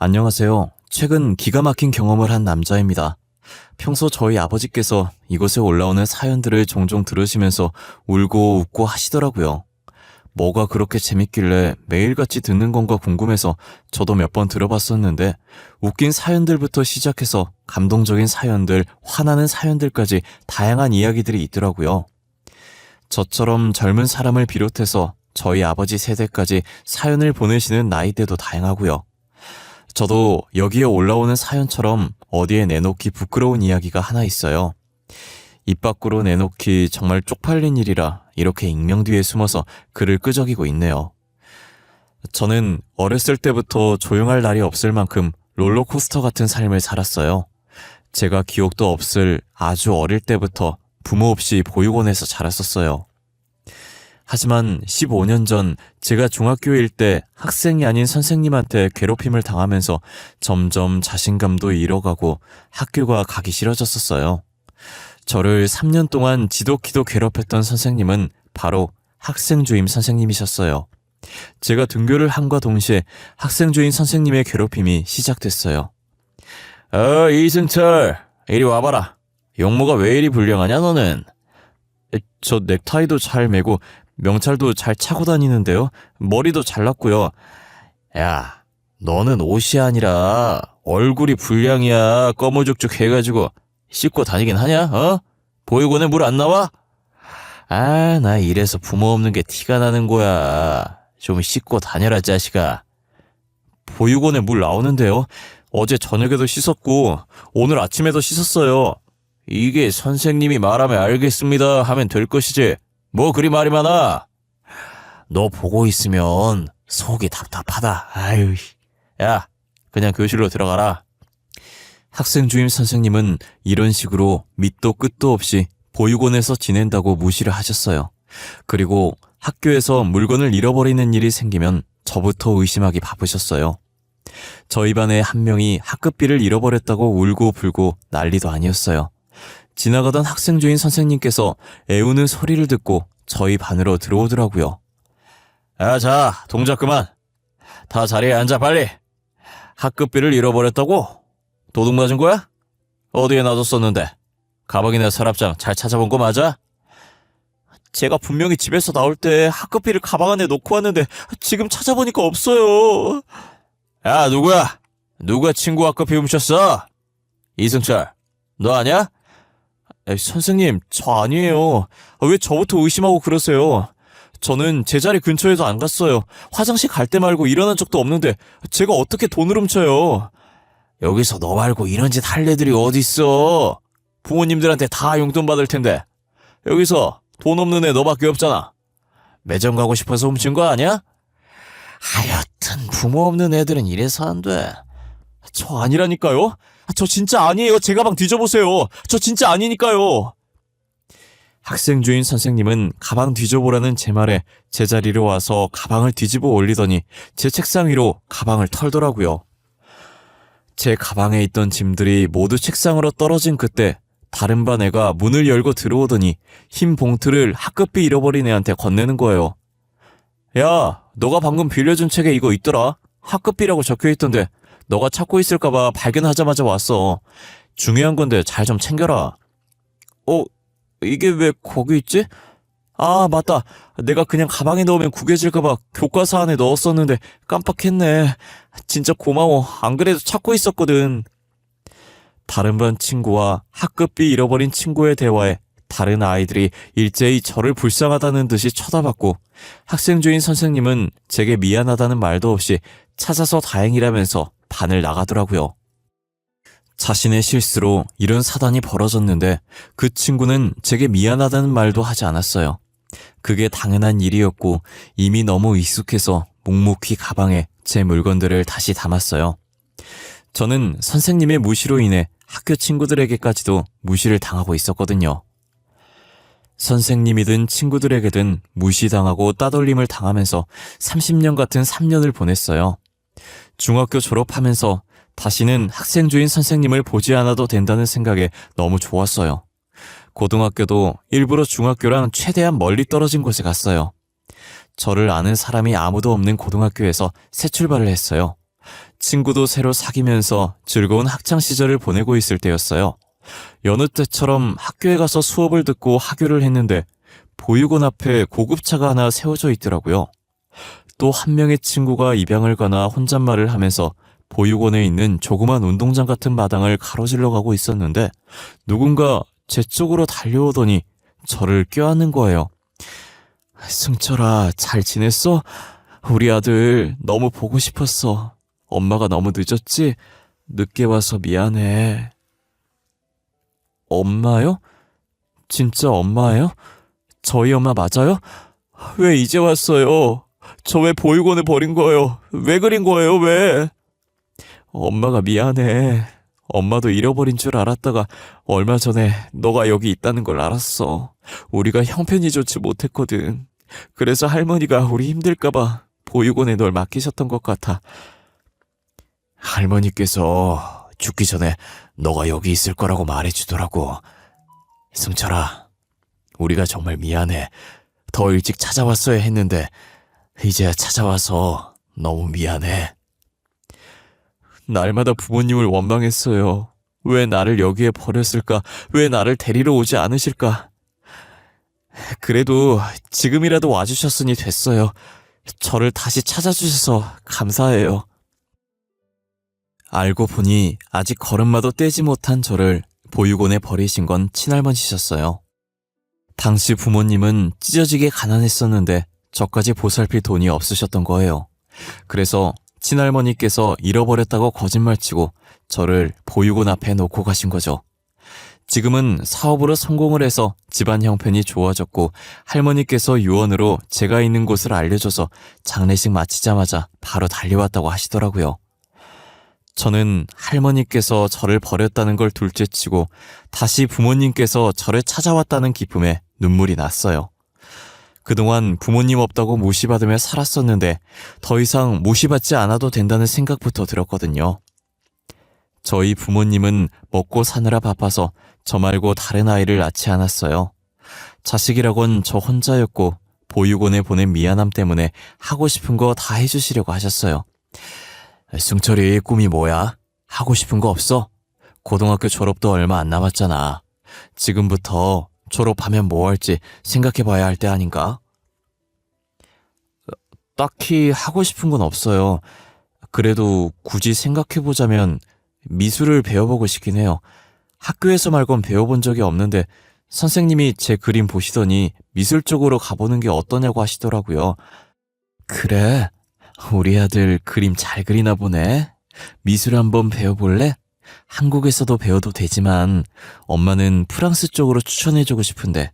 안녕하세요. 최근 기가 막힌 경험을 한 남자입니다. 평소 저희 아버지께서 이곳에 올라오는 사연들을 종종 들으시면서 울고 웃고 하시더라고요. 뭐가 그렇게 재밌길래 매일같이 듣는 건가 궁금해서 저도 몇 번 들어봤었는데 웃긴 사연들부터 시작해서 감동적인 사연들, 화나는 사연들까지 다양한 이야기들이 있더라고요. 저처럼 젊은 사람을 비롯해서 저희 아버지 세대까지 사연을 보내시는 나이대도 다양하고요. 저도 여기에 올라오는 사연처럼 어디에 내놓기 부끄러운 이야기가 하나 있어요. 입 밖으로 내놓기 정말 쪽팔린 일이라 이렇게 익명 뒤에 숨어서 글을 끄적이고 있네요. 저는 어렸을 때부터 조용할 날이 없을 만큼 롤러코스터 같은 삶을 살았어요. 제가 기억도 없을 아주 어릴 때부터 부모 없이 보육원에서 자랐었어요. 하지만 15년 전 제가 중학교일 때 학생이 아닌 선생님한테 괴롭힘을 당하면서 점점 자신감도 잃어가고 학교가 가기 싫어졌었어요. 저를 3년 동안 지독히도 괴롭혔던 선생님은 바로 학생주임 선생님이셨어요. 제가 등교를 함과 동시에 학생주임 선생님의 괴롭힘이 시작됐어요. 이승철, 이리 와봐라. 용모가 왜 이리 불량하냐 너는? 저 넥타이도 잘 매고 명찰도 잘 차고 다니는데요. 머리도 잘났고요. 야, 너는 옷이 아니라 얼굴이 불량이야. 꺼무죽죽 해가지고 씻고 다니긴 하냐? 보육원에 물 안 나와? 나 이래서 부모 없는 게 티가 나는 거야. 좀 씻고 다녀라 자식아. 보육원에 물 나오는데요. 어제 저녁에도 씻었고 오늘 아침에도 씻었어요. 이게 선생님이 말하면 알겠습니다 하면 될 것이지. 뭐 그리 말이 많아? 너 보고 있으면 속이 답답하다. 아유, 야, 그냥 교실로 들어가라. 학생 주임 선생님은 이런 식으로 밑도 끝도 없이 보육원에서 지낸다고 무시를 하셨어요. 그리고 학교에서 물건을 잃어버리는 일이 생기면 저부터 의심하기 바쁘셨어요. 저희 반에 한 명이 학급비를 잃어버렸다고 울고 불고 난리도 아니었어요. 지나가던 학생 주임 선생님께서 애우는 소리를 듣고 저희 반으로 들어오더라고요. 자, 동작 그만. 다 자리에 앉아 빨리. 학급비를 잃어버렸다고? 도둑 맞은 거야? 어디에 놔뒀었는데? 가방이나 서랍장 잘 찾아본 거 맞아? 제가 분명히 집에서 나올 때 학급비를 가방 안에 놓고 왔는데 지금 찾아보니까 없어요. 야, 누구야? 누가 친구 학급비 훔쳤어? 이승철, 너 아냐? 선생님, 저 아니에요. 왜 저부터 의심하고 그러세요? 저는 제 자리 근처에도 안 갔어요. 화장실 갈 때 말고 일어난 적도 없는데 제가 어떻게 돈을 훔쳐요? 여기서 너 말고 이런 짓 할 애들이 어딨어? 부모님들한테 다 용돈 받을 텐데 여기서 돈 없는 애 너밖에 없잖아. 매점 가고 싶어서 훔친 거 아니야? 하여튼 부모 없는 애들은 이래서 안 돼. 저 아니라니까요? 저 진짜 아니에요. 제 가방 뒤져보세요. 저 진짜 아니니까요. 학생 주임 선생님은 가방 뒤져보라는 제 말에 제자리로 와서 가방을 뒤집어 올리더니 제 책상 위로 가방을 털더라고요. 제 가방에 있던 짐들이 모두 책상으로 떨어진 그때 다른 반 애가 문을 열고 들어오더니 흰 봉투를 학급비 잃어버린 애한테 건네는 거예요. 야, 너가 방금 빌려준 책에 이거 있더라. 학급비라고 적혀있던데 너가 찾고 있을까봐 발견하자마자 왔어. 중요한 건데 잘 좀 챙겨라. 이게 왜 거기 있지? 아, 맞다. 내가 그냥 가방에 넣으면 구겨질까봐 교과서 안에 넣었었는데 깜빡했네. 진짜 고마워. 안 그래도 찾고 있었거든. 다른 반 친구와 학급비 잃어버린 친구의 대화에 다른 아이들이 일제히 저를 불쌍하다는 듯이 쳐다봤고 학생 주임 선생님은 제게 미안하다는 말도 없이 찾아서 다행이라면서 반을 나가더라고요. 자신의 실수로 이런 사단이 벌어졌는데 그 친구는 제게 미안하다는 말도 하지 않았어요. 그게 당연한 일이었고 이미 너무 익숙해서 묵묵히 가방에 제 물건들을 다시 담았어요. 저는 선생님의 무시로 인해 학교 친구들에게까지도 무시를 당하고 있었거든요. 선생님이든 친구들에게든 무시당하고 따돌림을 당하면서 30년 같은 3년을 보냈어요. 중학교 졸업하면서 다시는 학생 주임 선생님을 보지 않아도 된다는 생각에 너무 좋았어요. 고등학교도 일부러 중학교랑 최대한 멀리 떨어진 곳에 갔어요. 저를 아는 사람이 아무도 없는 고등학교에서 새 출발을 했어요. 친구도 새로 사귀면서 즐거운 학창 시절을 보내고 있을 때였어요. 여느 때처럼 학교에 가서 수업을 듣고 하교를 했는데 보육원 앞에 고급차가 하나 세워져 있더라고요. 또 한 명의 친구가 입양을 가나 혼잣말을 하면서 보육원에 있는 조그만 운동장 같은 마당을 가로질러 가고 있었는데 누군가 제 쪽으로 달려오더니 저를 껴안는 거예요. 승철아, 잘 지냈어? 우리 아들 너무 보고 싶었어. 엄마가 너무 늦었지? 늦게 와서 미안해. 엄마요? 진짜 엄마예요? 저희 엄마 맞아요? 왜 이제 왔어요? 저 왜 보육원에 버린 거예요? 왜 그린 거예요, 왜? 엄마가 미안해. 엄마도 잃어버린 줄 알았다가 얼마 전에 너가 여기 있다는 걸 알았어. 우리가 형편이 좋지 못했거든. 그래서 할머니가 우리 힘들까봐 보육원에 널 맡기셨던 것 같아. 할머니께서 죽기 전에 너가 여기 있을 거라고 말해주더라고. 승철아, 우리가 정말 미안해. 더 일찍 찾아왔어야 했는데 이제야 찾아와서 너무 미안해. 날마다 부모님을 원망했어요. 왜 나를 여기에 버렸을까? 왜 나를 데리러 오지 않으실까? 그래도 지금이라도 와주셨으니 됐어요. 저를 다시 찾아주셔서 감사해요. 알고 보니 아직 걸음마도 떼지 못한 저를 보육원에 버리신 건 친할머니셨어요. 당시 부모님은 찢어지게 가난했었는데 저까지 보살필 돈이 없으셨던 거예요. 그래서 친할머니께서 잃어버렸다고 거짓말치고 저를 보육원 앞에 놓고 가신 거죠. 지금은 사업으로 성공을 해서 집안 형편이 좋아졌고 할머니께서 유언으로 제가 있는 곳을 알려줘서 장례식 마치자마자 바로 달려왔다고 하시더라고요. 저는 할머니께서 저를 버렸다는 걸 둘째치고 다시 부모님께서 저를 찾아왔다는 기쁨에 눈물이 났어요. 그동안 부모님 없다고 무시받으며 살았었는데 더 이상 무시받지 않아도 된다는 생각부터 들었거든요. 저희 부모님은 먹고 사느라 바빠서 저 말고 다른 아이를 낳지 않았어요. 자식이라곤 저 혼자였고 보육원에 보낸 미안함 때문에 하고 싶은 거 다 해주시려고 하셨어요. 승철이 꿈이 뭐야? 하고 싶은 거 없어? 고등학교 졸업도 얼마 안 남았잖아. 지금부터 졸업하면 뭐 할지 생각해봐야 할 때 아닌가? 딱히 하고 싶은 건 없어요. 그래도 굳이 생각해보자면 미술을 배워보고 싶긴 해요. 학교에서 말곤 배워본 적이 없는데 선생님이 제 그림 보시더니 미술 쪽으로 가보는 게 어떠냐고 하시더라고요. 그래? 우리 아들 그림 잘 그리나 보네. 미술 한번 배워볼래? 한국에서도 배워도 되지만 엄마는 프랑스 쪽으로 추천해주고 싶은데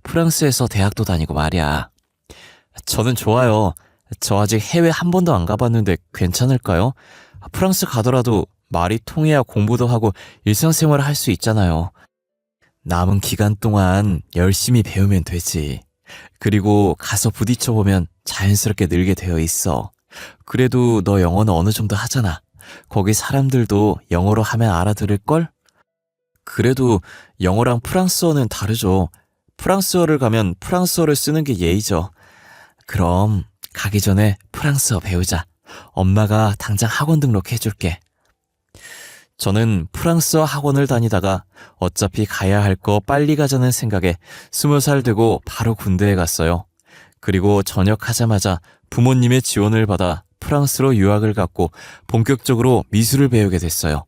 프랑스에서 대학도 다니고 말이야. 저는 좋아요. 저 아직 해외 한 번도 안 가봤는데 괜찮을까요? 프랑스 가더라도 말이 통해야 공부도 하고 일상생활을 할 수 있잖아요. 남은 기간 동안 열심히 배우면 되지. 그리고 가서 부딪혀보면 자연스럽게 늘게 되어 있어. 그래도 너 영어는 어느 정도 하잖아. 거기 사람들도 영어로 하면 알아들을걸? 그래도 영어랑 프랑스어는 다르죠. 프랑스어를 가면 프랑스어를 쓰는 게 예의죠. 그럼 가기 전에 프랑스어 배우자. 엄마가 당장 학원 등록해줄게. 저는 프랑스어 학원을 다니다가 어차피 가야 할 거 빨리 가자는 생각에 20살 되고 바로 군대에 갔어요. 그리고 전역하자마자 부모님의 지원을 받아 프랑스로 유학을 갔고 본격적으로 미술을 배우게 됐어요.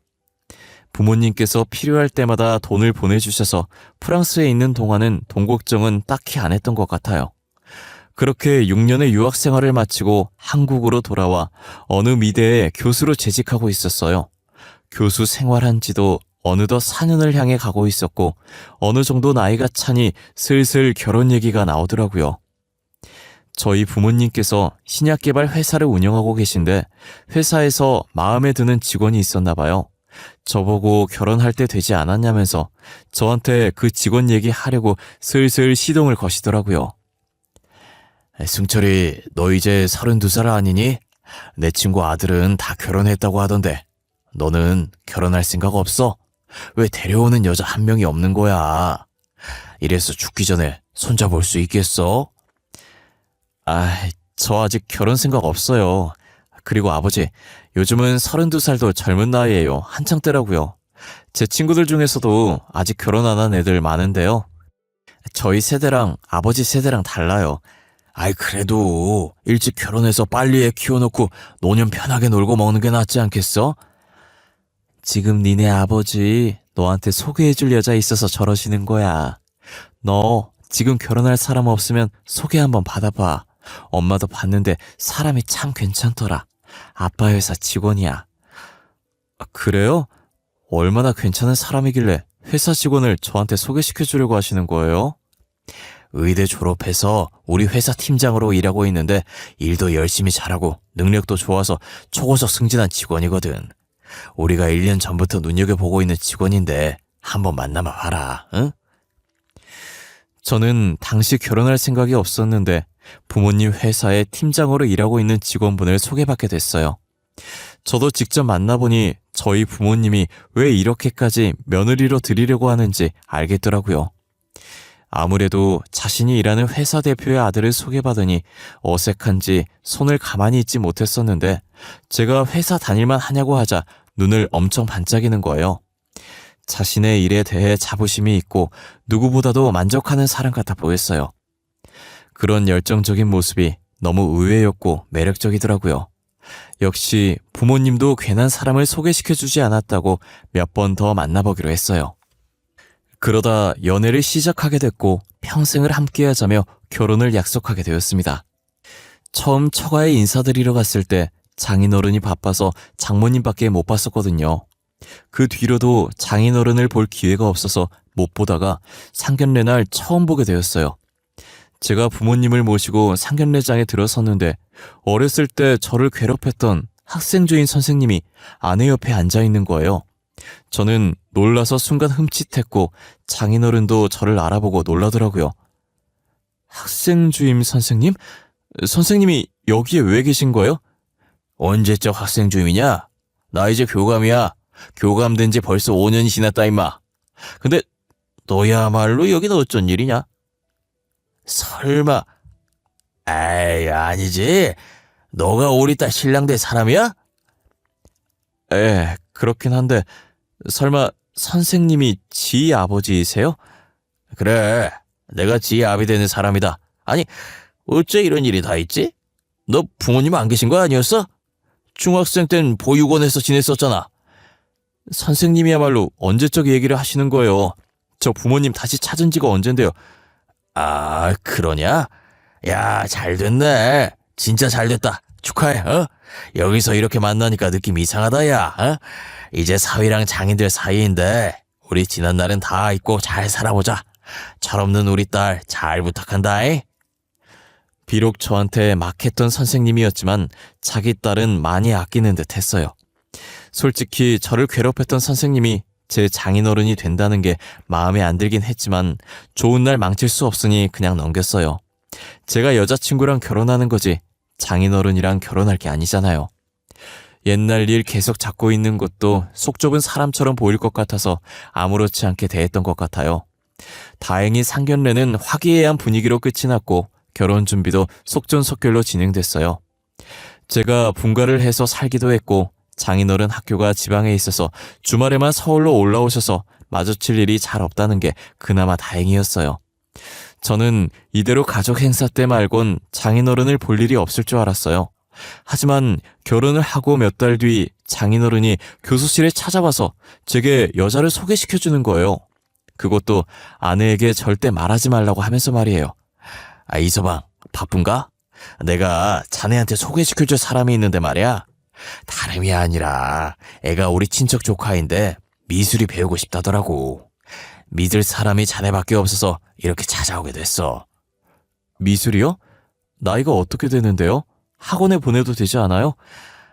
부모님께서 필요할 때마다 돈을 보내주셔서 프랑스에 있는 동안은 돈 걱정은 딱히 안 했던 것 같아요. 그렇게 6년의 유학 생활을 마치고 한국으로 돌아와 어느 미대에 교수로 재직하고 있었어요. 교수 생활한 지도 어느덧 4년을 향해 가고 있었고 어느 정도 나이가 차니 슬슬 결혼 얘기가 나오더라고요. 저희 부모님께서 신약개발 회사를 운영하고 계신데 회사에서 마음에 드는 직원이 있었나 봐요. 저보고 결혼할 때 되지 않았냐면서 저한테 그 직원 얘기하려고 슬슬 시동을 거시더라고요. 승철이, 너 이제 32살 아니니? 내 친구 아들은 다 결혼했다고 하던데 너는 결혼할 생각 없어? 왜 데려오는 여자 한 명이 없는 거야? 이래서 죽기 전에 손잡을 수 있겠어? 저 아직 결혼 생각 없어요. 그리고 아버지, 요즘은 32살도 젊은 나이에요. 한창 때라고요. 제 친구들 중에서도 아직 결혼 안 한 애들 많은데요. 저희 세대랑 아버지 세대랑 달라요. 아이, 그래도 일찍 결혼해서 빨리 애 키워놓고 노년 편하게 놀고 먹는 게 낫지 않겠어? 지금 니네 아버지 너한테 소개해줄 여자 있어서 저러시는 거야. 너 지금 결혼할 사람 없으면 소개 한번 받아봐. 엄마도 봤는데 사람이 참 괜찮더라. 아빠 회사 직원이야. 그래요? 얼마나 괜찮은 사람이길래 회사 직원을 저한테 소개시켜주려고 하시는 거예요? 의대 졸업해서 우리 회사 팀장으로 일하고 있는데 일도 열심히 잘하고 능력도 좋아서 초고속 승진한 직원이거든. 우리가 1년 전부터 눈여겨보고 있는 직원인데 한번 만나봐 봐라, 응? 저는 당시 결혼할 생각이 없었는데 부모님 회사에 팀장으로 일하고 있는 직원분을 소개받게 됐어요. 저도 직접 만나보니 저희 부모님이 왜 이렇게까지 며느리로 들이려고 하는지 알겠더라고요. 아무래도 자신이 일하는 회사 대표의 아들을 소개받으니 어색한지 손을 가만히 있지 못했었는데 제가 회사 다닐만 하냐고 하자 눈을 엄청 반짝이는 거예요. 자신의 일에 대해 자부심이 있고 누구보다도 만족하는 사람 같아 보였어요. 그런 열정적인 모습이 너무 의외였고 매력적이더라고요. 역시 부모님도 괜한 사람을 소개시켜주지 않았다고 몇 번 더 만나보기로 했어요. 그러다 연애를 시작하게 됐고 평생을 함께하자며 결혼을 약속하게 되었습니다. 처음 처가에 인사드리러 갔을 때 장인어른이 바빠서 장모님밖에 못 봤었거든요. 그 뒤로도 장인어른을 볼 기회가 없어서 못 보다가 상견례 날 처음 보게 되었어요. 제가 부모님을 모시고 상견례장에 들어섰는데 어렸을 때 저를 괴롭혔던 학생주임 선생님이 아내 옆에 앉아 있는 거예요. 저는 놀라서 순간 흠칫했고 장인어른도 저를 알아보고 놀라더라고요. 학생주임 선생님? 선생님이 여기에 왜 계신 거예요? 언제적 학생주임이냐? 나 이제 교감이야. 교감된 지 벌써 5년이 지났다 임마. 근데 너야말로 여긴 어쩐 일이냐? 설마. 에이, 아니지. 너가 우리 딸 신랑 될 사람이야? 그렇긴 한데 설마 선생님이 지희 아버지이세요? 그래, 내가 지희 아비 되는 사람이다. 아니, 어째 이런 일이 다 있지? 너 부모님 안 계신 거 아니었어? 중학생 땐 보육원에서 지냈었잖아. 선생님이야말로 언제적 얘기를 하시는 거예요. 저 부모님 다시 찾은 지가 언젠데요. 아, 그러냐? 야, 잘 됐네. 진짜 잘 됐다. 축하해, 어? 여기서 이렇게 만나니까 느낌 이상하다, 야, 어? 이제 사위랑 장인들 사이인데 우리 지난 날은 다 잊고 잘 살아보자. 철없는 우리 딸 잘 부탁한다잉. 비록 저한테 막했던 선생님이었지만 자기 딸은 많이 아끼는 듯 했어요. 솔직히 저를 괴롭혔던 선생님이 제 장인어른이 된다는 게 마음에 안 들긴 했지만 좋은 날 망칠 수 없으니 그냥 넘겼어요. 제가 여자친구랑 결혼하는 거지 장인어른이랑 결혼할 게 아니잖아요. 옛날 일 계속 잡고 있는 것도 속 좁은 사람처럼 보일 것 같아서 아무렇지 않게 대했던 것 같아요. 다행히 상견례는 화기애애한 분위기로 끝이 났고 결혼 준비도 속전속결로 진행됐어요. 제가 분가를 해서 살기도 했고 장인어른 학교가 지방에 있어서 주말에만 서울로 올라오셔서 마주칠 일이 잘 없다는 게 그나마 다행이었어요. 저는 이대로 가족 행사 때 말곤 장인어른을 볼 일이 없을 줄 알았어요. 하지만 결혼을 하고 몇 달 뒤 장인어른이 교수실에 찾아와서 제게 여자를 소개시켜주는 거예요. 그것도 아내에게 절대 말하지 말라고 하면서 말이에요. 아, 이서방, 바쁜가? 내가 자네한테 소개시켜줄 사람이 있는데 말이야. 다름이 아니라 애가 우리 친척 조카인데 미술이 배우고 싶다더라고. 믿을 사람이 자네밖에 없어서 이렇게 찾아오게 됐어. 미술이요? 나이가 어떻게 되는데요? 학원에 보내도 되지 않아요?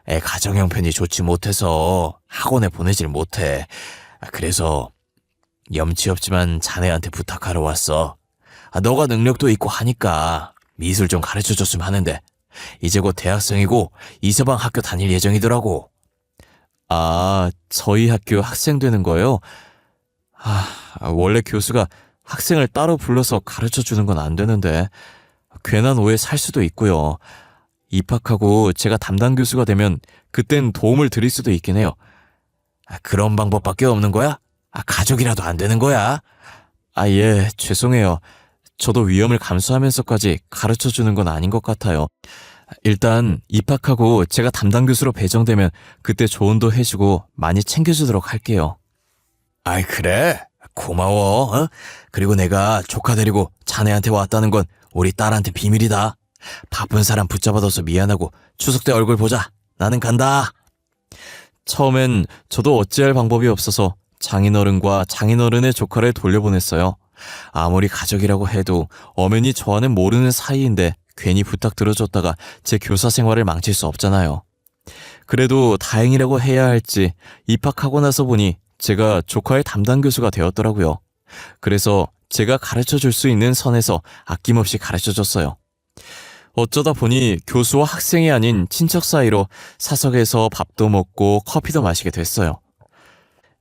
애 가정 형편이 좋지 못해서 학원에 보내질 못해. 그래서 염치 없지만 자네한테 부탁하러 왔어. 너가 능력도 있고 하니까 미술 좀 가르쳐줬으면 하는데 이제 곧 대학생이고 이서방 학교 다닐 예정이더라고. 아, 저희 학교 학생 되는 거예요? 원래 교수가 학생을 따로 불러서 가르쳐주는 건 안 되는데 괜한 오해 살 수도 있고요. 입학하고 제가 담당 교수가 되면 그땐 도움을 드릴 수도 있긴 해요. 그런 방법밖에 없는 거야? 가족이라도 안 되는 거야? 예, 죄송해요. 저도 위험을 감수하면서까지 가르쳐 주는 건 아닌 것 같아요. 일단 입학하고 제가 담당 교수로 배정되면 그때 조언도 해주고 많이 챙겨주도록 할게요. 그래? 고마워. 그리고 내가 조카 데리고 자네한테 왔다는 건 우리 딸한테 비밀이다. 바쁜 사람 붙잡아둬서 미안하고 추석 때 얼굴 보자. 나는 간다. 처음엔 저도 어찌할 방법이 없어서 장인어른과 장인어른의 조카를 돌려보냈어요. 아무리 가족이라고 해도 엄연히 저와는 모르는 사이인데 괜히 부탁 들어줬다가 제 교사 생활을 망칠 수 없잖아요. 그래도 다행이라고 해야 할지 입학하고 나서 보니 제가 조카의 담당 교수가 되었더라고요. 그래서 제가 가르쳐줄 수 있는 선에서 아낌없이 가르쳐줬어요. 어쩌다 보니 교수와 학생이 아닌 친척 사이로 사석에서 밥도 먹고 커피도 마시게 됐어요.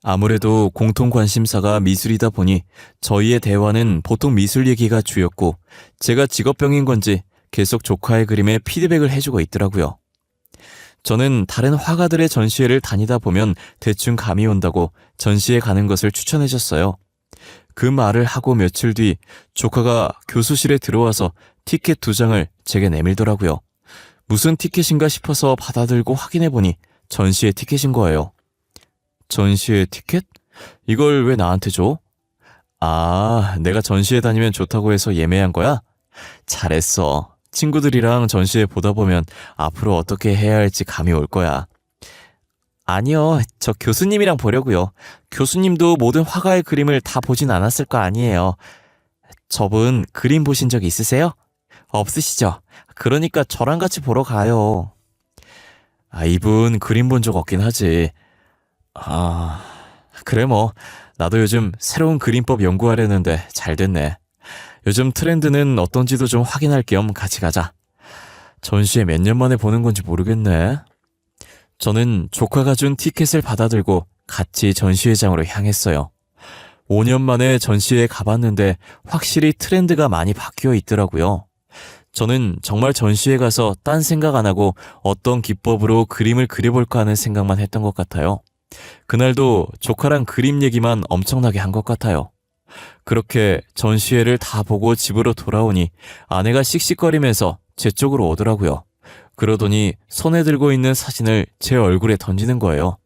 아무래도 공통 관심사가 미술이다 보니 저희의 대화는 보통 미술 얘기가 주였고 제가 직업병인 건지 계속 조카의 그림에 피드백을 해주고 있더라고요. 저는 다른 화가들의 전시회를 다니다 보면 대충 감이 온다고 전시회 가는 것을 추천해줬어요. 그 말을 하고 며칠 뒤 조카가 교수실에 들어와서 티켓 2장을 제게 내밀더라고요. 무슨 티켓인가 싶어서 받아들고 확인해보니 전시회 티켓인 거예요. 전시회 티켓? 이걸 왜 나한테 줘? 내가 전시회 다니면 좋다고 해서 예매한 거야? 잘했어. 친구들이랑 전시회 보다 보면 앞으로 어떻게 해야 할지 감이 올 거야. 아니요, 저 교수님이랑 보려고요. 교수님도 모든 화가의 그림을 다 보진 않았을 거 아니에요. 저분 그림 보신 적 있으세요? 없으시죠? 그러니까 저랑 같이 보러 가요. 이분 그림 본 적 없긴 하지. 그래 뭐 나도 요즘 새로운 그림법 연구하려는데 잘 됐네. 요즘 트렌드는 어떤지도 좀 확인할 겸 같이 가자. 전시회 몇 년 만에 보는 건지 모르겠네. 저는 조카가 준 티켓을 받아들고 같이 전시회장으로 향했어요. 5년 만에 전시회에 가봤는데 확실히 트렌드가 많이 바뀌어 있더라고요. 저는 정말 전시회 가서 딴 생각 안 하고 어떤 기법으로 그림을 그려볼까 하는 생각만 했던 것 같아요. 그날도 조카랑 그림 얘기만 엄청나게 한 것 같아요. 그렇게 전시회를 다 보고 집으로 돌아오니 아내가 씩씩거리면서 제 쪽으로 오더라고요. 그러더니 손에 들고 있는 사진을 제 얼굴에 던지는 거예요.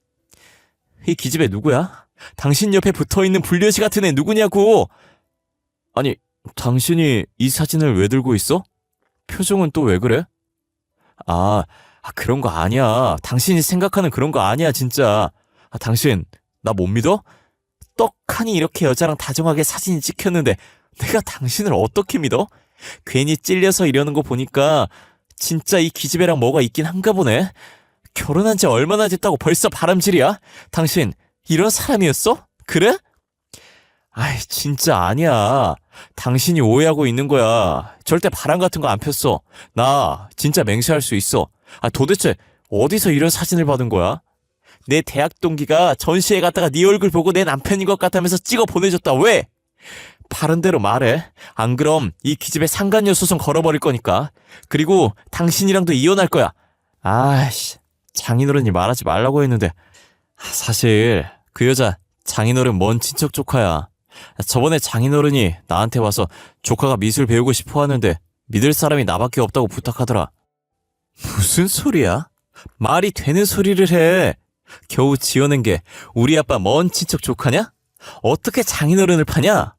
이 기집애 누구야? 당신 옆에 붙어있는 불려시 같은 애 누구냐고! 아니, 당신이 이 사진을 왜 들고 있어? 표정은 또 왜 그래? 그런 거 아니야. 당신이 생각하는 그런 거 아니야, 진짜. 당신, 나 못 믿어? 떡하니 이렇게 여자랑 다정하게 사진이 찍혔는데 내가 당신을 어떻게 믿어? 괜히 찔려서 이러는 거 보니까 진짜 이 기집애랑 뭐가 있긴 한가 보네. 결혼한 지 얼마나 됐다고 벌써 바람질이야? 당신 이런 사람이었어? 그래? 진짜 아니야. 당신이 오해하고 있는 거야. 절대 바람 같은 거 안 폈어. 나 진짜 맹세할 수 있어. 도대체 어디서 이런 사진을 받은 거야? 내 대학 동기가 전시회 갔다가 네 얼굴 보고 내 남편인 것 같다면서 찍어 보내줬다. 왜? 바른 대로 말해. 안 그럼 이 기집애 상간녀 소송 걸어버릴 거니까. 그리고 당신이랑도 이혼할 거야. 장인어른이 말하지 말라고 했는데 사실 그 여자 장인어른 먼 친척 조카야. 저번에 장인어른이 나한테 와서 조카가 미술 배우고 싶어 하는데 믿을 사람이 나밖에 없다고 부탁하더라. 무슨 소리야? 말이 되는 소리를 해. 겨우 지어낸 게 우리 아빠 먼 친척 조카냐? 어떻게 장인어른을 파냐?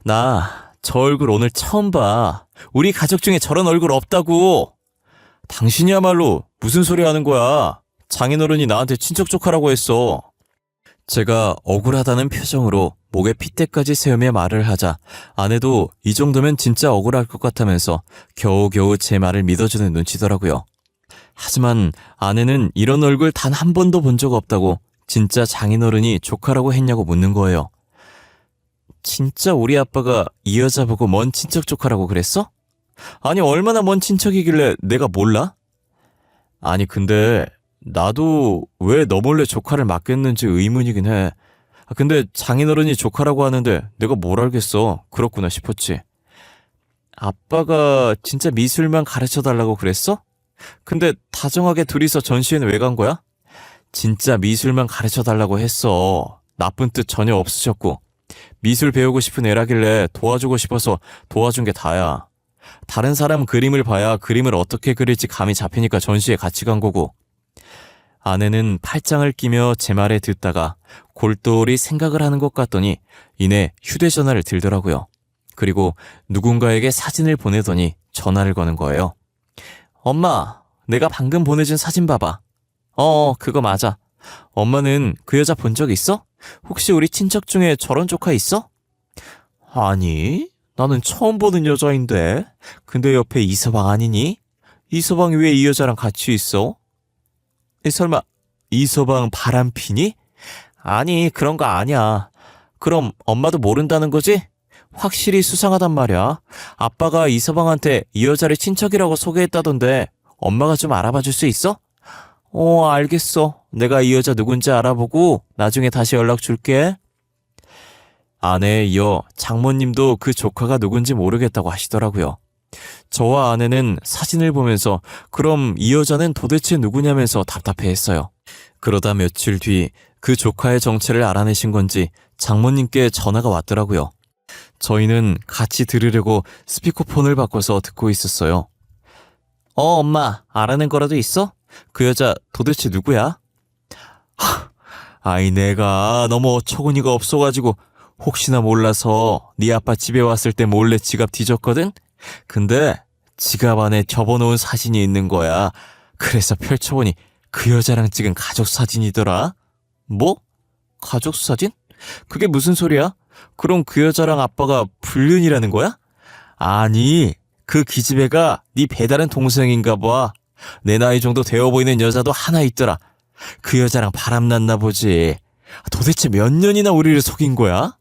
나 저 얼굴 오늘 처음 봐. 우리 가족 중에 저런 얼굴 없다고. 당신이야말로 무슨 소리 하는 거야? 장인어른이 나한테 친척 조카라고 했어. 제가 억울하다는 표정으로 목에 핏대까지 세우며 말을 하자 아내도 이 정도면 진짜 억울할 것 같다면서 겨우겨우 제 말을 믿어주는 눈치더라고요. 하지만 아내는 이런 얼굴 단 한 번도 본 적 없다고 진짜 장인어른이 조카라고 했냐고 묻는 거예요. 진짜 우리 아빠가 이 여자 보고 먼 친척 조카라고 그랬어? 아니 얼마나 먼 친척이길래 내가 몰라? 아니 근데 나도 왜 너 몰래 조카를 맡겼는지 의문이긴 해. 근데 장인어른이 조카라고 하는데 내가 뭘 알겠어. 그렇구나 싶었지. 아빠가 진짜 미술만 가르쳐달라고 그랬어? 근데 다정하게 둘이서 전시회는 왜 간 거야? 진짜 미술만 가르쳐 달라고 했어. 나쁜 뜻 전혀 없으셨고. 미술 배우고 싶은 애라길래 도와주고 싶어서 도와준 게 다야. 다른 사람 그림을 봐야 그림을 어떻게 그릴지 감이 잡히니까 전시회 같이 간 거고. 아내는 팔짱을 끼며 제 말에 듣다가 골똘히 생각을 하는 것 같더니 이내 휴대전화를 들더라고요. 그리고 누군가에게 사진을 보내더니 전화를 거는 거예요. 엄마, 내가 방금 보내준 사진 봐봐. 그거 맞아. 엄마는 그 여자 본 적 있어? 혹시 우리 친척 중에 저런 조카 있어? 아니, 나는 처음 보는 여자인데. 근데 옆에 이서방 아니니? 이서방이 왜 이 여자랑 같이 있어? 설마 이서방 바람피니? 아니, 그런 거 아니야. 그럼 엄마도 모른다는 거지? 확실히 수상하단 말이야. 아빠가 이서방한테 이 여자를 친척이라고 소개했다던데 엄마가 좀 알아봐 줄 수 있어? 알겠어. 내가 이 여자 누군지 알아보고 나중에 다시 연락 줄게. 아내에 이어 장모님도 그 조카가 누군지 모르겠다고 하시더라고요. 저와 아내는 사진을 보면서 그럼 이 여자는 도대체 누구냐면서 답답해했어요. 그러다 며칠 뒤 그 조카의 정체를 알아내신 건지 장모님께 전화가 왔더라고요. 저희는 같이 들으려고 스피커폰을 바꿔서 듣고 있었어요. 엄마, 알아낸 거라도 있어? 그 여자 도대체 누구야? 아이, 내가 너무 어처구니가 없어가지고 혹시나 몰라서 네 아빠 집에 왔을 때 몰래 지갑 뒤졌거든? 근데 지갑 안에 접어놓은 사진이 있는 거야. 그래서 펼쳐보니 그 여자랑 찍은 가족 사진이더라. 뭐? 가족 사진? 그게 무슨 소리야? 그럼 그 여자랑 아빠가 불륜이라는 거야? 아니, 그 기집애가 네 배다른 동생인가 봐. 내 나이 정도 되어 보이는 여자도 하나 있더라. 그 여자랑 바람났나 보지. 도대체 몇 년이나 우리를 속인 거야?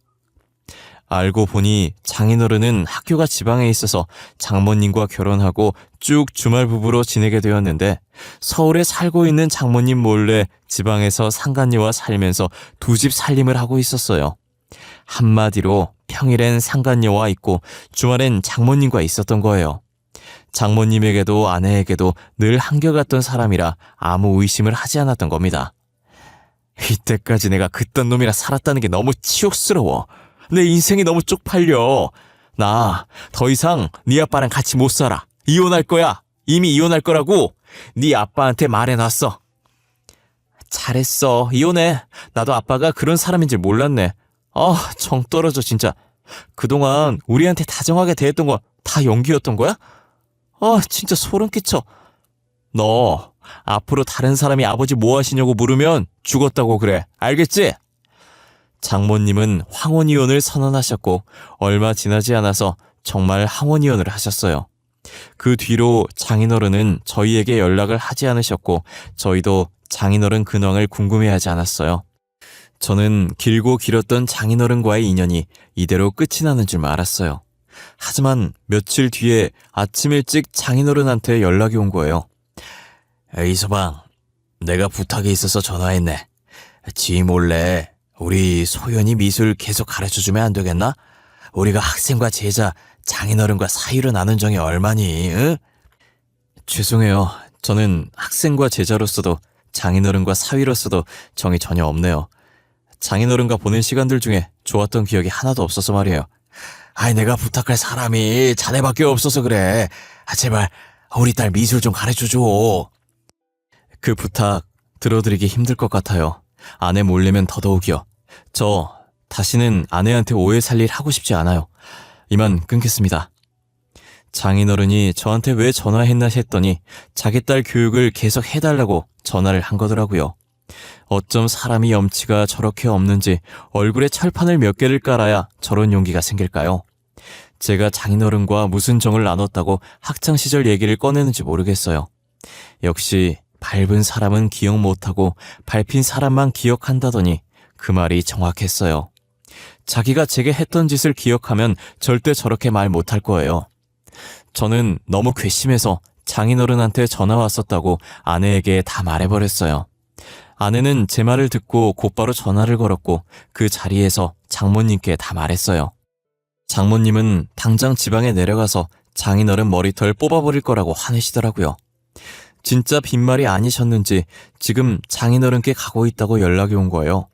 알고 보니 장인어른은 학교가 지방에 있어서 장모님과 결혼하고 쭉 주말 부부로 지내게 되었는데 서울에 살고 있는 장모님 몰래 지방에서 상간녀와 살면서 두 집 살림을 하고 있었어요. 한마디로 평일엔 상간녀와 있고 주말엔 장모님과 있었던 거예요. 장모님에게도 아내에게도 늘 한결같던 사람이라 아무 의심을 하지 않았던 겁니다. 이때까지 내가 그딴 놈이라 살았다는 게 너무 치욕스러워. 내 인생이 너무 쪽팔려. 나 더 이상 네 아빠랑 같이 못 살아. 이혼할 거야. 이미 이혼할 거라고. 네 아빠한테 말해놨어. 잘했어. 이혼해. 나도 아빠가 그런 사람인 줄 몰랐네. 정 떨어져 진짜. 그동안 우리한테 다정하게 대했던 거 다 연기였던 거야? 진짜 소름 끼쳐. 너 앞으로 다른 사람이 아버지 뭐 하시냐고 물으면 죽었다고 그래. 알겠지? 장모님은 황혼이혼을 선언하셨고 얼마 지나지 않아서 정말 황혼이혼을 하셨어요. 그 뒤로 장인어른은 저희에게 연락을 하지 않으셨고 저희도 장인어른 근황을 궁금해하지 않았어요. 저는 길고 길었던 장인어른과의 인연이 이대로 끝이 나는 줄 알았어요. 하지만 며칠 뒤에 아침 일찍 장인어른한테 연락이 온 거예요. 이서방, 내가 부탁이 있어서 전화했네. 지 몰래 우리 소연이 미술 계속 가르쳐주면 안 되겠나? 우리가 학생과 제자, 장인어른과 사이로 나눈 정이 얼마니? 응? 죄송해요. 저는 학생과 제자로서도 장인어른과 사위로서도 정이 전혀 없네요. 장인어른과 보낸 시간들 중에 좋았던 기억이 하나도 없어서 말이에요. 내가 부탁할 사람이 자네밖에 없어서 그래. 제발 우리 딸 미술 좀 가르쳐줘. 그 부탁 들어드리기 힘들 것 같아요. 아내 몰래면 더더욱이요. 저 다시는 아내한테 오해 살 일 하고 싶지 않아요. 이만 끊겠습니다. 장인어른이 저한테 왜 전화했나 했더니 자기 딸 교육을 계속 해달라고 전화를 한 거더라고요. 어쩜 사람이 염치가 저렇게 없는지 얼굴에 철판을 몇 개를 깔아야 저런 용기가 생길까요? 제가 장인어른과 무슨 정을 나눴다고 학창시절 얘기를 꺼내는지 모르겠어요. 역시 밟은 사람은 기억 못하고 밟힌 사람만 기억한다더니 그 말이 정확했어요. 자기가 제게 했던 짓을 기억하면 절대 저렇게 말 못할 거예요. 저는 너무 괘씸해서 장인어른한테 전화 왔었다고 아내에게 다 말해버렸어요. 아내는 제 말을 듣고 곧바로 전화를 걸었고 그 자리에서 장모님께 다 말했어요. 장모님은 당장 지방에 내려가서 장인어른 머리털 뽑아버릴 거라고 화내시더라고요. 진짜 빈말이 아니셨는지 지금 장인어른께 가고 있다고 연락이 온 거예요.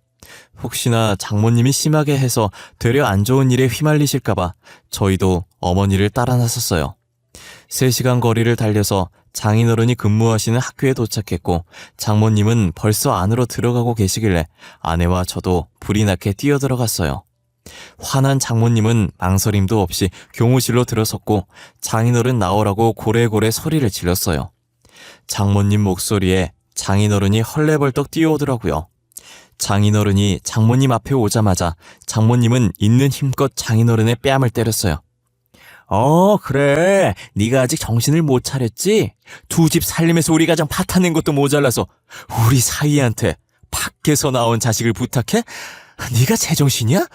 혹시나 장모님이 심하게 해서 되려 안 좋은 일에 휘말리실까봐 저희도 어머니를 따라 나섰어요. 3시간 거리를 달려서 장인어른이 근무하시는 학교에 도착했고 장모님은 벌써 안으로 들어가고 계시길래 아내와 저도 불이 나게 뛰어들어갔어요. 화난 장모님은 망설임도 없이 교무실로 들어섰고 장인어른 나오라고 고래고래 소리를 질렀어요. 장모님 목소리에 장인어른이 헐레벌떡 뛰어오더라고요. 장인어른이 장모님 앞에 오자마자 장모님은 있는 힘껏 장인어른의 뺨을 때렸어요. 그래. 네가 아직 정신을 못 차렸지? 2집 살림에서 우리 가정 파탄낸 것도 모자라서 우리 사위한테 밖에서 나온 자식을 부탁해? 네가 제정신이야?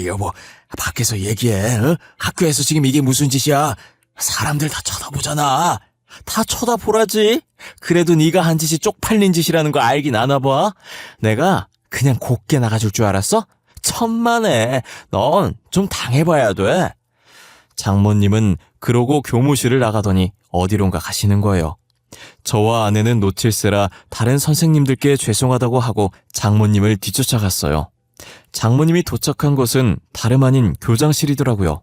여보, 밖에서 얘기해. 학교에서 지금 이게 무슨 짓이야? 사람들 다 쳐다보잖아. 다 쳐다보라지. 그래도 네가 한 짓이 쪽팔린 짓이라는 거 알긴 아나 봐. 내가 그냥 곱게 나가줄 줄 알았어? 천만에. 넌 좀 당해봐야 돼. 장모님은 그러고 교무실을 나가더니 어디론가 가시는 거예요. 저와 아내는 놓칠세라 다른 선생님들께 죄송하다고 하고 장모님을 뒤쫓아갔어요. 장모님이 도착한 곳은 다름 아닌 교장실이더라고요.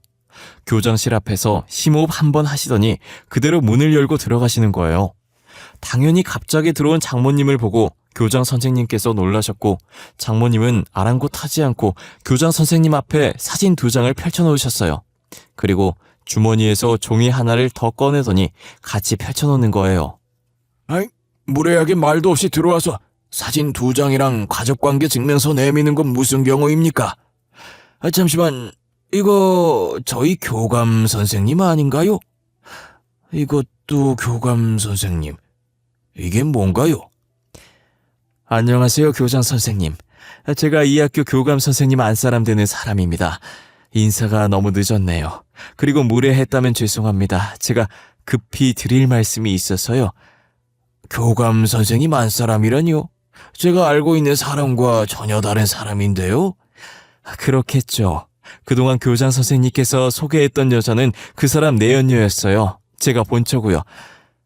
교장실 앞에서 심호흡 한번 하시더니 그대로 문을 열고 들어가시는 거예요. 당연히 갑자기 들어온 장모님을 보고 교장 선생님께서 놀라셨고 장모님은 아랑곳하지 않고 교장 선생님 앞에 사진 2장을 펼쳐놓으셨어요. 그리고 주머니에서 종이 하나를 더 꺼내더니 같이 펼쳐놓는 거예요. 무례하게 말도 없이 들어와서 사진 2장이랑 가족관계 증명서 내미는 건 무슨 경우입니까? 잠시만, 이거 저희 교감 선생님 아닌가요? 이것도 교감 선생님. 이게 뭔가요? 안녕하세요, 교장 선생님. 제가 이 학교 교감 선생님 안사람 되는 사람입니다. 인사가 너무 늦었네요. 그리고 무례했다면 죄송합니다. 제가 급히 드릴 말씀이 있어서요. 교감 선생님 안사람이라뇨? 제가 알고 있는 사람과 전혀 다른 사람인데요? 그렇겠죠. 그동안 교장 선생님께서 소개했던 여자는 그 사람 내연녀였어요. 제가 본 척고요.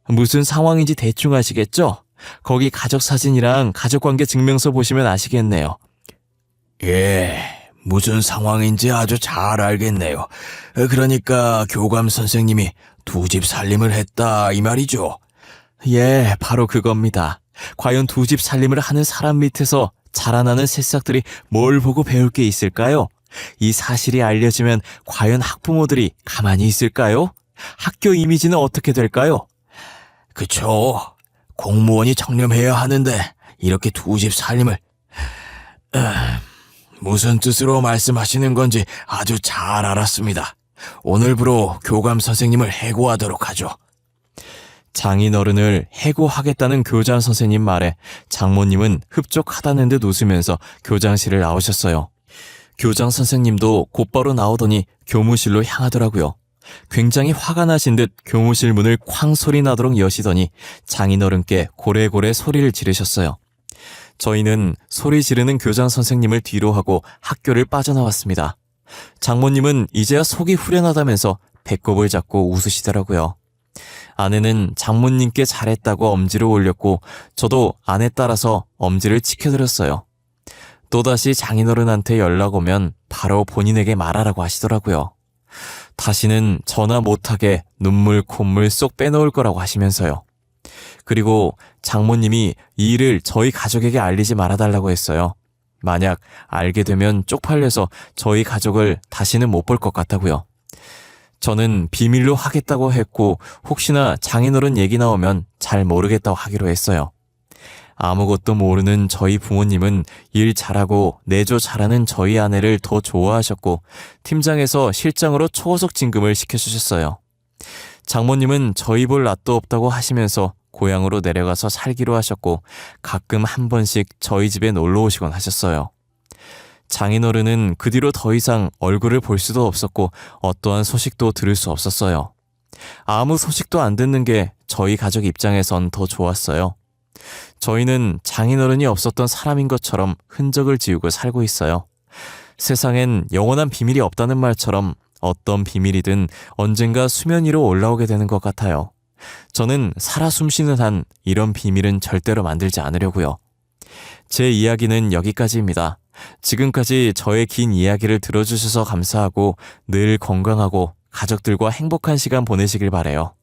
무슨 상황인지 대충 아시겠죠? 거기 가족 사진이랑 가족관계 증명서 보시면 아시겠네요. 예, 무슨 상황인지 아주 잘 알겠네요. 그러니까 교감 선생님이 2집 살림을 했다 이 말이죠? 예, 바로 그겁니다. 과연 2집 살림을 하는 사람 밑에서 자라나는 새싹들이 뭘 보고 배울 게 있을까요? 이 사실이 알려지면 과연 학부모들이 가만히 있을까요? 학교 이미지는 어떻게 될까요? 그쵸. 공무원이 청렴해야 하는데 이렇게 2집 살림을... 무슨 뜻으로 말씀하시는 건지 아주 잘 알았습니다. 오늘부로 교감 선생님을 해고하도록 하죠. 장인어른을 해고하겠다는 교장 선생님 말에 장모님은 흡족하다는 듯 웃으면서 교장실을 나오셨어요. 교장 선생님도 곧바로 나오더니 교무실로 향하더라고요. 굉장히 화가 나신 듯 교무실 문을 쾅 소리 나도록 여시더니 장인어른께 고래고래 소리를 지르셨어요. 저희는 소리 지르는 교장 선생님을 뒤로 하고 학교를 빠져나왔습니다. 장모님은 이제야 속이 후련하다면서 배꼽을 잡고 웃으시더라고요. 아내는 장모님께 잘했다고 엄지를 올렸고 저도 아내 따라서 엄지를 치켜드렸어요. 또다시 장인어른한테 연락 오면 바로 본인에게 말하라고 하시더라고요. 다시는 전화 못하게 눈물 콧물 쏙 빼놓을 거라고 하시면서요. 그리고 장모님이 이 일을 저희 가족에게 알리지 말아달라고 했어요. 만약 알게 되면 쪽팔려서 저희 가족을 다시는 못 볼 것 같다고요. 저는 비밀로 하겠다고 했고 혹시나 장인어른 얘기 나오면 잘 모르겠다고 하기로 했어요. 아무것도 모르는 저희 부모님은 일 잘하고 내조 잘하는 저희 아내를 더 좋아하셨고 팀장에서 실장으로 초고속 진급을 시켜주셨어요. 장모님은 저희 볼 낯도 없다고 하시면서 고향으로 내려가서 살기로 하셨고 가끔 한 번씩 저희 집에 놀러 오시곤 하셨어요. 장인어른은 그 뒤로 더 이상 얼굴을 볼 수도 없었고 어떠한 소식도 들을 수 없었어요. 아무 소식도 안 듣는 게 저희 가족 입장에선 더 좋았어요. 저희는 장인어른이 없었던 사람인 것처럼 흔적을 지우고 살고 있어요. 세상엔 영원한 비밀이 없다는 말처럼 어떤 비밀이든 언젠가 수면 위로 올라오게 되는 것 같아요. 저는 살아 숨쉬는 한 이런 비밀은 절대로 만들지 않으려고요. 제 이야기는 여기까지입니다. 지금까지 저의 긴 이야기를 들어주셔서 감사하고 늘 건강하고 가족들과 행복한 시간 보내시길 바래요.